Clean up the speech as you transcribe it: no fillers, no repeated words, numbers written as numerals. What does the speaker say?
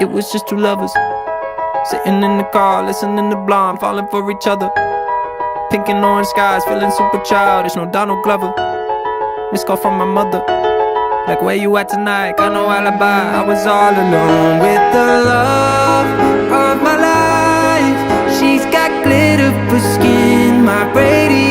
It was just two lovers sitting in the car, listening to Blonde, falling for each other. Pink and orange skies, feeling super childish, no Donald Glover. Missed call from my mother, like where you at tonight, got no alibi. I was all alone with the love of my life. She's got glitter for skin, my radio